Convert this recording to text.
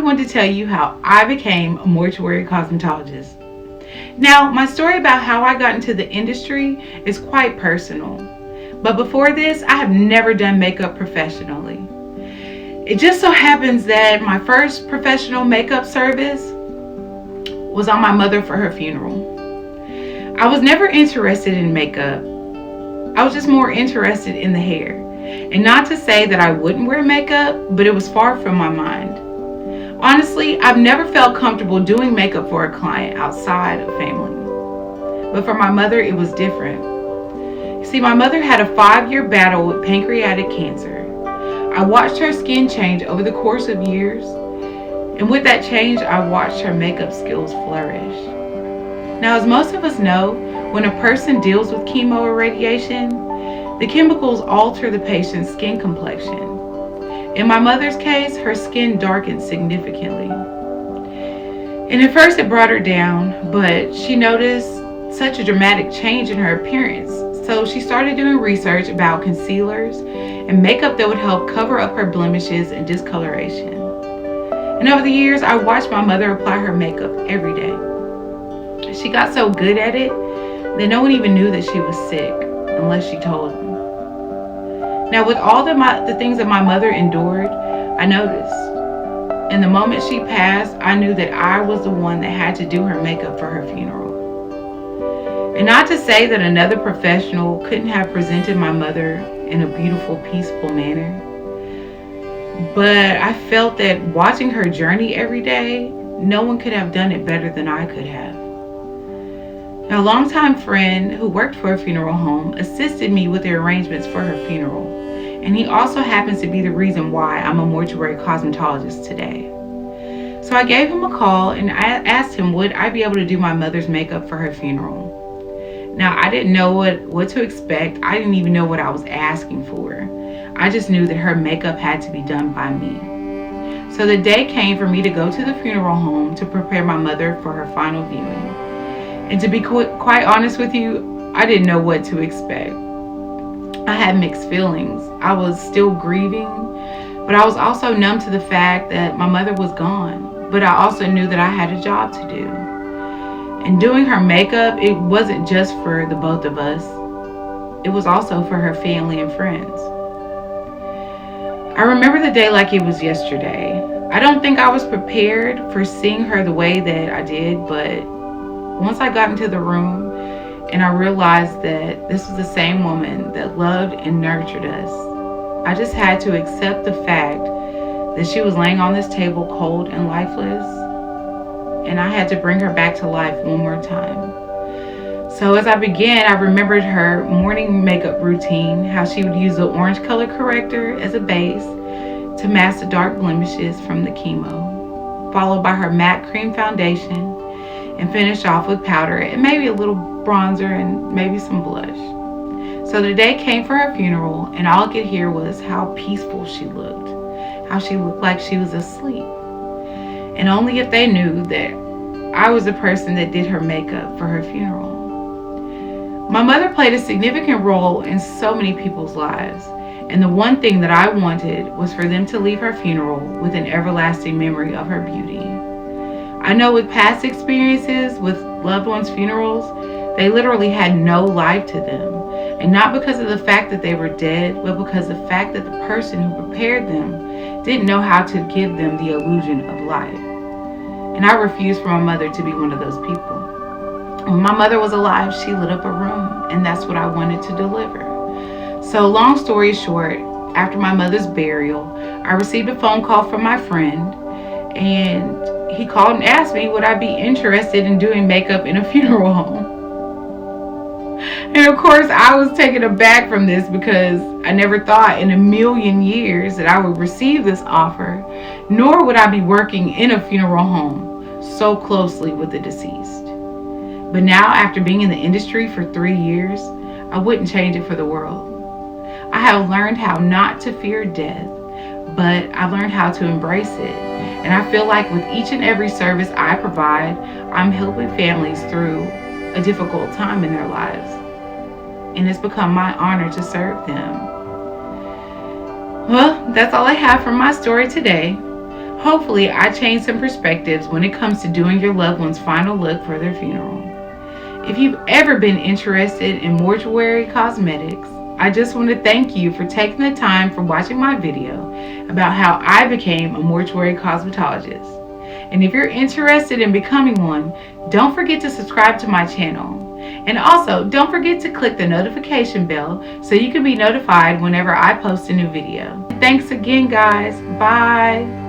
going to tell you how I became a mortuary cosmetologist. Now, my story about how I got into the industry is quite personal. But before this, I have never done makeup professionally. It just so happens that my first professional makeup service was on my mother for her funeral. I was never interested in makeup. I was just more interested in the hair. And not to say that I wouldn't wear makeup, but it was far from my mind. Honestly, I've never felt comfortable doing makeup for a client outside of family. But for my mother, it was different. See, my mother had a 5-year battle with pancreatic cancer. I watched her skin change over the course of years, and with that change, I watched her makeup skills flourish. Now, as most of us know, when a person deals with chemo or radiation, the chemicals alter the patient's skin complexion. In my mother's case, her skin darkened significantly. And at first it brought her down, but she noticed such a dramatic change in her appearance. So she started doing research about concealers and makeup that would help cover up her blemishes and discoloration. And over the years, I watched my mother apply her makeup every day. She got so good at it that no one even knew that she was sick unless she told them. Now, with all the things that my mother endured, I noticed. And the moment she passed, I knew that I was the one that had to do her makeup for her funeral. And not to say that another professional couldn't have presented my mother in a beautiful, peaceful manner, but I felt that watching her journey every day, no one could have done it better than I could have. Now, a longtime friend who worked for a funeral home assisted me with the arrangements for her funeral, and he also happens to be the reason why I'm a mortuary cosmetologist today. So I gave him a call and I asked him would I be able to do my mother's makeup for her funeral. Now, I didn't know what to expect. I didn't even know what I was asking for. I just knew that her makeup had to be done by me. So the day came for me to go to the funeral home to prepare my mother for her final viewing. And to be quite honest with you, I didn't know what to expect. I had mixed feelings. I was still grieving, but I was also numb to the fact that my mother was gone. But I also knew that I had a job to do. And doing her makeup, it wasn't just for the both of us. It was also for her family and friends. I remember the day like it was yesterday. I don't think I was prepared for seeing her the way that I did, but once I got into the room and I realized that this was the same woman that loved and nurtured us, I just had to accept the fact that she was laying on this table cold and lifeless, and I had to bring her back to life one more time. So as I began, I remembered her morning makeup routine, how she would use the orange color corrector as a base to mask the dark blemishes from the chemo, followed by her matte cream foundation, and finish off with powder and maybe a little bronzer and maybe some blush. So the day came for her funeral, and all I could hear was how peaceful she looked, how she looked like she was asleep. And only if they knew that I was the person that did her makeup for her funeral. My mother played a significant role in so many people's lives, and the one thing that I wanted was for them to leave her funeral with an everlasting memory of her beauty. I know with past experiences with loved ones' funerals, they literally had no life to them. And not because of the fact that they were dead, but because of the fact that the person who prepared them didn't know how to give them the illusion of life. And I refused for my mother to be one of those people. When my mother was alive, she lit up a room, and that's what I wanted to deliver. So long story short, after my mother's burial, I received a phone call from my friend, and he called and asked me would I be interested in doing makeup in a funeral home. And of course I was taken aback from this because I never thought in a million years that I would receive this offer, nor would I be working in a funeral home so closely with the deceased. But now, after being in the industry for 3 years, I wouldn't change it for the world. I have learned how not to fear death, but I've learned how to embrace it. And I feel like with each and every service I provide, I'm helping families through a difficult time in their lives. And it's become my honor to serve them. Well, that's all I have from my story today. Hopefully, I changed some perspectives when it comes to doing your loved one's final look for their funeral. If you've ever been interested in mortuary cosmetics, I just want to thank you for taking the time for watching my video about how I became a mortuary cosmetologist. And if you're interested in becoming one, don't forget to subscribe to my channel. And also, don't forget to click the notification bell so you can be notified whenever I post a new video. Thanks again, guys. Bye.